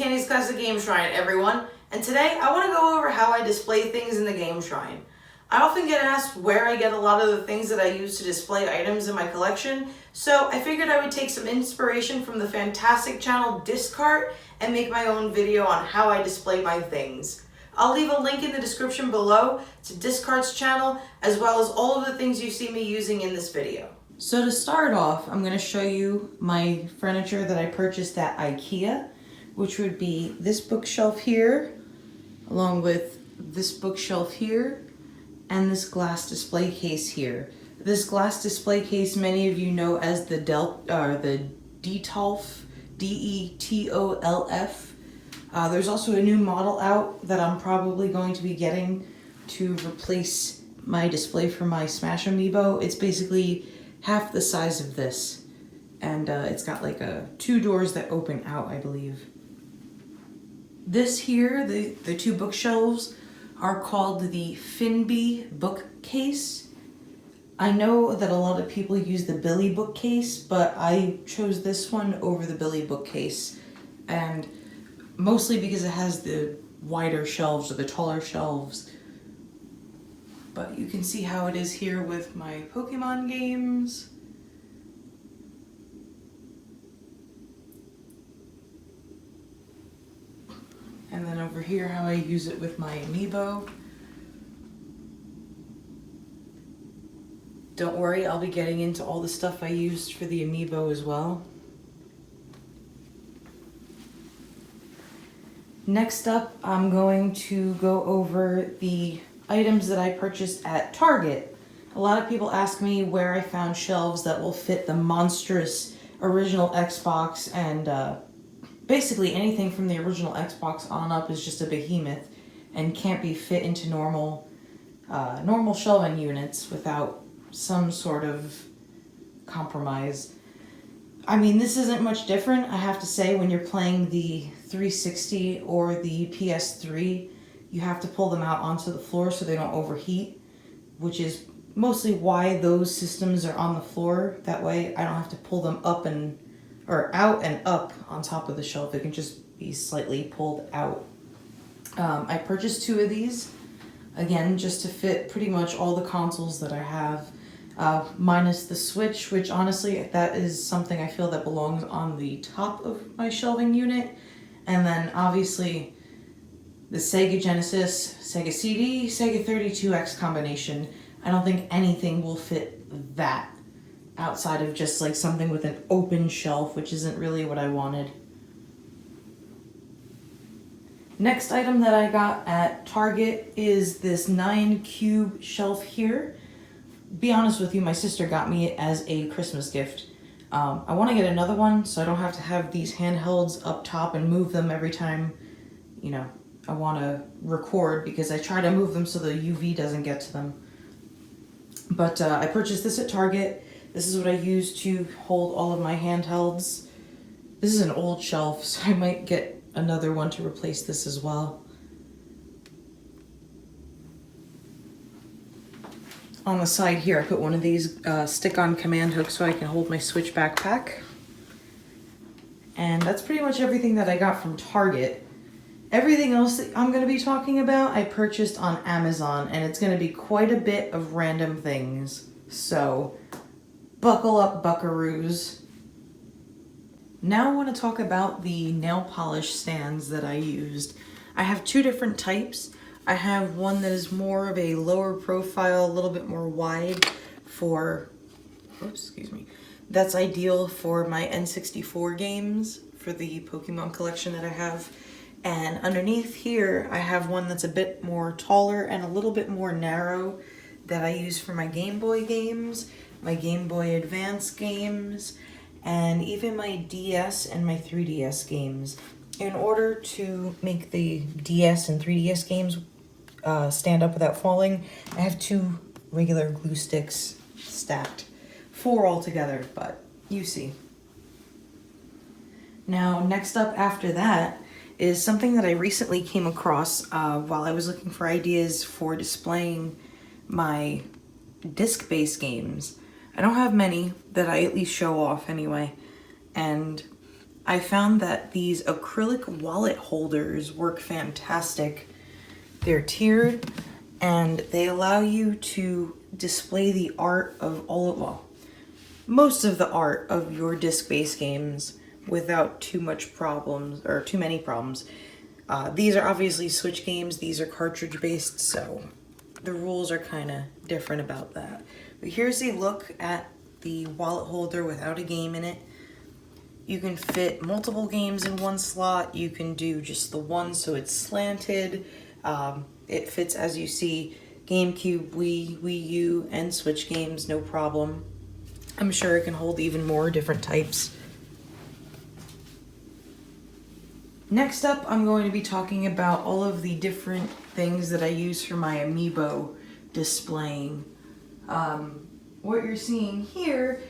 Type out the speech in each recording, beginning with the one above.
Candy's Classic Game Shrine, everyone, and today I want to go over how I display things in the game shrine. I often get asked where I get a lot of the things that I use to display items in my collection, so I figured I would take some inspiration from the fantastic channel Discart and make my own video on how I display my things. I'll leave a link in the description below to Discart's channel, as well as all of the things you see me using in this video. So to start off, I'm going to show you my furniture that I purchased at IKEA, which would be this bookshelf here, along with this bookshelf here, and this glass display case here. This glass display case, many of you know as the Detolf, D-E-T-O-L-F. There's also a new model out that I'm probably going to be getting to replace my display for my Smash Amiibo. It's basically half the size of this, and it's got like two doors that open out, I believe. This here, the two bookshelves, are called the Finby bookcase. I know that a lot of people use the Billy bookcase, but I chose this one over the Billy bookcase, and mostly because it has the wider shelves or the taller shelves. But you can see how it is here with my Pokemon games. And then over here how I use it with my Amiibo. Don't worry, I'll be getting into all the stuff I used for the Amiibo as well. Next up, I'm going to go over the items that I purchased at Target. A lot of people ask me where I found shelves that will fit the monstrous original Xbox, and basically anything from the original Xbox on up is just a behemoth and can't be fit into normal shelving units without some sort of compromise. I mean, this isn't much different, I have to say. When you're playing the 360 or the PS3, you have to pull them out onto the floor so they don't overheat, which is mostly why those systems are on the floor. That way I don't have to pull them out and up on top of the shelf. It can just be slightly pulled out. I purchased two of these, again, just to fit pretty much all the consoles that I have. Minus the Switch, which honestly, that is something I feel that belongs on the top of my shelving unit. And then obviously the Sega Genesis, Sega CD, Sega 32X combination. I don't think anything will fit that outside of just like something with an open shelf, which isn't really what I wanted. Next item that I got at Target is this 9-cube shelf here. Be honest with you, my sister got me it as a Christmas gift. I want to get another one so I don't have to have these handhelds up top and move them every time, you know, I want to record, because I try to move them so the UV doesn't get to them. But I purchased this at Target. This is what I use to hold all of my handhelds. This is an old shelf, so I might get another one to replace this as well. On the side here, I put one of these stick-on command hooks so I can hold my Switch backpack. And that's pretty much everything that I got from Target. Everything else that I'm going to be talking about, I purchased on Amazon, and it's going to be quite a bit of random things. So, buckle up, buckaroos. Now I want to talk about the nail polish stands that I used. I have two different types. I have one that is more of a lower profile, a little bit more wide for, that's ideal for my N64 games for the Pokemon collection that I have. And underneath here, I have one that's a bit more taller and a little bit more narrow that I use for my Game Boy games, my Game Boy Advance games, and even my DS and my 3DS games. In order to make the DS and 3DS games stand up without falling, I have two regular glue sticks stacked. 4 altogether, but you see. Now, next up after that is something that I recently came across while I was looking for ideas for displaying my disc-based games. I don't have many that I at least show off anyway, and I found that these acrylic wallet holders work fantastic. They're tiered and they allow you to display the art of most of the art of your disc-based games without too much problems or too many problems. These are obviously Switch games. These are cartridge-based, so the rules are kind of different about that. But here's a look at the wallet holder without a game in it. You can fit multiple games in one slot. You can do just the one so it's slanted. It fits, as you see, GameCube, Wii U, and Switch games, no problem. I'm sure it can hold even more different types. Next up, I'm going to be talking about all of the different things that I use for my amiibo displaying. What you're seeing here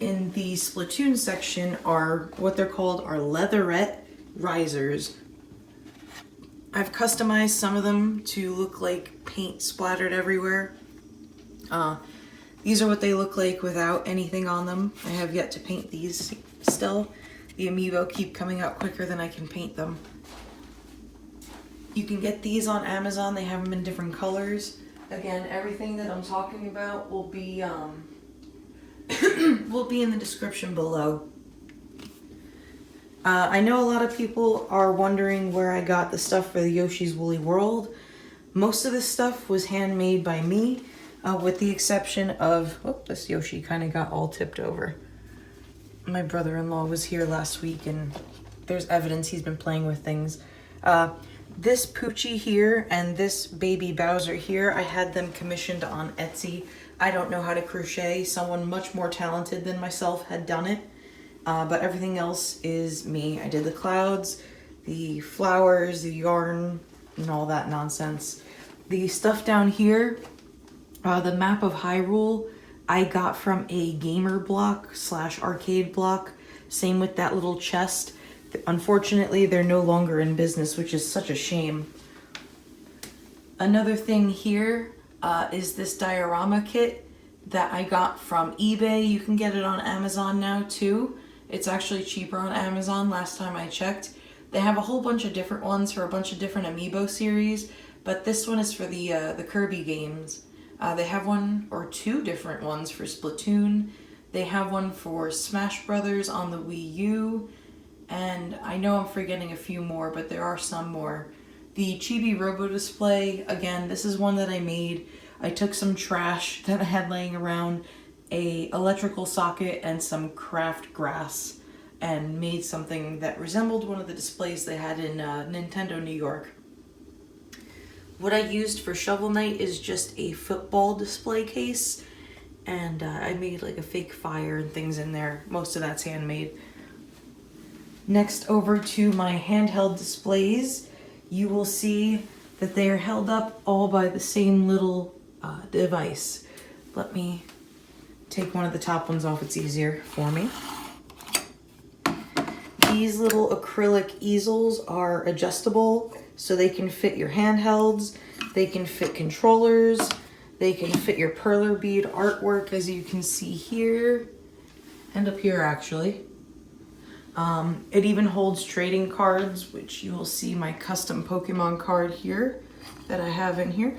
in the Splatoon section are what they're called are leatherette risers. I've customized some of them to look like paint splattered everywhere. These are what they look like without anything on them. I have yet to paint these still. The amiibo keep coming out quicker than I can paint them. You can get these on Amazon. They have them in different colors. Again, everything that I'm talking about will be will be in the description below. I know a lot of people are wondering where I got the stuff for the Yoshi's Woolly World. Most of this stuff was handmade by me, with the exception of, this Yoshi kind of got all tipped over. My brother-in-law was here last week and there's evidence he's been playing with things. This Poochie here and this baby Bowser here, I had them commissioned on Etsy. I don't know how to crochet. Someone much more talented than myself had done it. But everything else is me. I did the clouds, the flowers, the yarn, and all that nonsense. The stuff down here, the map of Hyrule, I got from a gamer block / arcade block. Same with that little chest. Unfortunately, they're no longer in business, which is such a shame. Another thing here is this Diorama Kit that I got from eBay. You can get it on Amazon now too. It's actually cheaper on Amazon last time I checked. They have a whole bunch of different ones for a bunch of different amiibo series, but this one is for the Kirby games. They have one or two different ones for Splatoon. They have one for Smash Brothers on the Wii U. And I know I'm forgetting a few more, but there are some more. The Chibi Robo Display, again, this is one that I made. I took some trash that I had laying around, a electrical socket, and some craft grass, and made something that resembled one of the displays they had in Nintendo New York. What I used for Shovel Knight is just a football display case, and I made like a fake fire and things in there. Most of that's handmade. Next, over to my handheld displays, you will see that they are held up all by the same little device. Let me take one of the top ones off, it's easier for me. These little acrylic easels are adjustable, so they can fit your handhelds, they can fit controllers, they can fit your perler bead artwork, as you can see here, and up here actually. It even holds trading cards, which you will see my custom Pokemon card here that I have in here.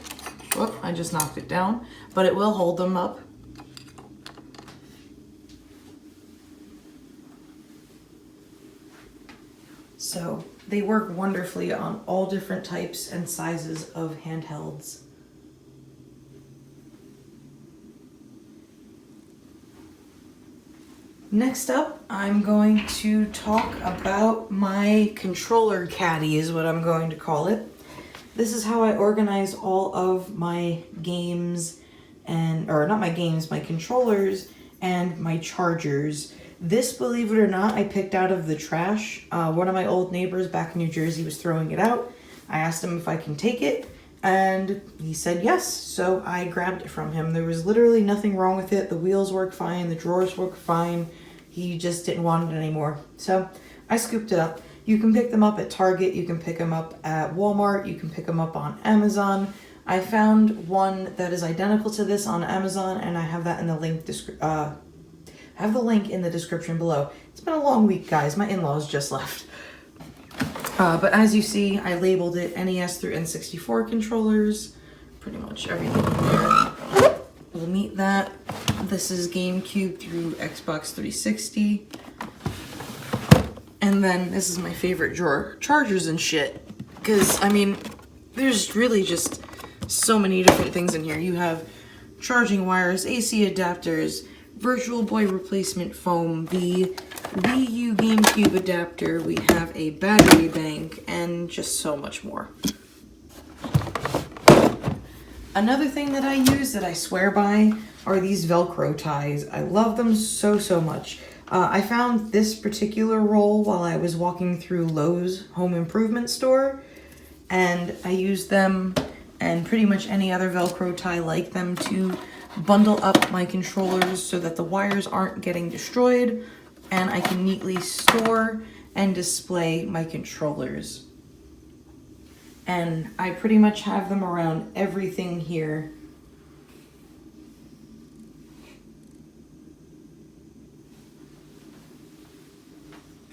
Whoop, I just knocked it down, but it will hold them up. So they work wonderfully on all different types and sizes of handhelds. Next up, I'm going to talk about my controller caddy, is what I'm going to call it. This is how I organize all of my games my controllers and my chargers. This, believe it or not, I picked out of the trash. One of my old neighbors back in New Jersey was throwing it out. I asked him if I can take it, and he said yes, so I grabbed it from him. There was literally nothing wrong with it. The wheels work fine, the drawers work fine. He just didn't want it anymore. So I scooped it up. You can pick them up at Target, you can pick them up at Walmart, you can pick them up on Amazon. I found one that is identical to this on Amazon, and I have that in the I have the link in the description below. It's been a long week, guys. My in-laws just left. But as you see, I labeled it NES through N64 controllers. Pretty much everything in there will meet that. This is GameCube through Xbox 360. And then this is my favorite drawer, chargers and shit. Because, I mean, there's really just so many different things in here. You have charging wires, AC adapters, Virtual Boy replacement foam, the Wii U GameCube adapter, we have a battery bank, and just so much more. Another thing that I use that I swear by are these Velcro ties. I love them so, so much. I found this particular roll while I was walking through Lowe's home improvement store, and I used them and pretty much any other Velcro tie like them to bundle up my controllers so that the wires aren't getting destroyed and I can neatly store and display my controllers. And I pretty much have them around everything here.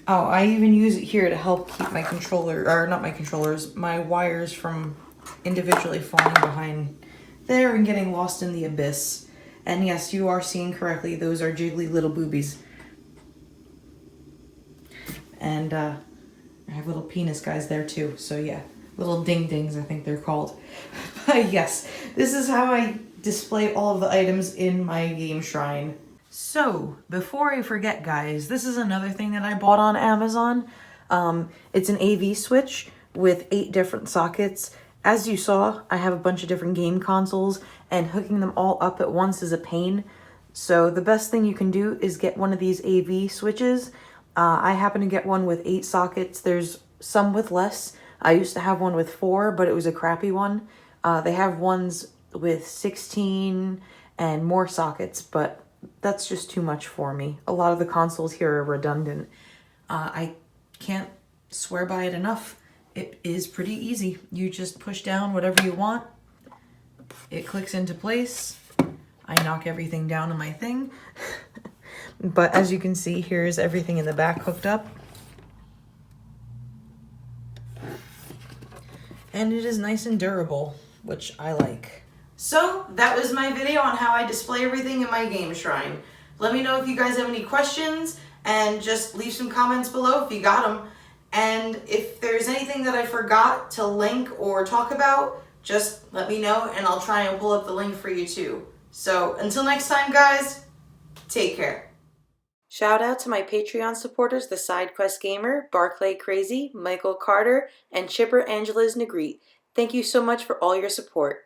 Oh, I even use it here to help keep my controller, or not my controllers, my wires from individually falling behind there and getting lost in the abyss. And yes, you are seeing correctly, those are jiggly little boobies. And I have little penis guys there too, so yeah. Little ding-dings, I think they're called. But yes, this is how I display all of the items in my game shrine. So, before I forget, guys, this is another thing that I bought on Amazon. It's an AV switch with 8 different sockets. As you saw, I have a bunch of different game consoles, and hooking them all up at once is a pain. So the best thing you can do is get one of these AV switches. I happen to get one with 8 sockets. There's some with less. I used to have one with 4, but it was a crappy one. They have ones with 16 and more sockets, but that's just too much for me. A lot of the consoles here are redundant. I can't swear by it enough. It is pretty easy. You just push down whatever you want. It clicks into place. I knock everything down on my thing. But as you can see, here's everything in the back hooked up. And it is nice and durable, which I like. So that was my video on how I display everything in my game shrine. Let me know if you guys have any questions, and just leave some comments below if you got them. And if there's anything that I forgot to link or talk about, just let me know and I'll try and pull up the link for you too. So until next time, guys, take care. Shout out to my Patreon supporters, the SideQuest Gamer, Barclay Crazy, Michael Carter, and Chipper Angeles Negrete. Thank you so much for all your support.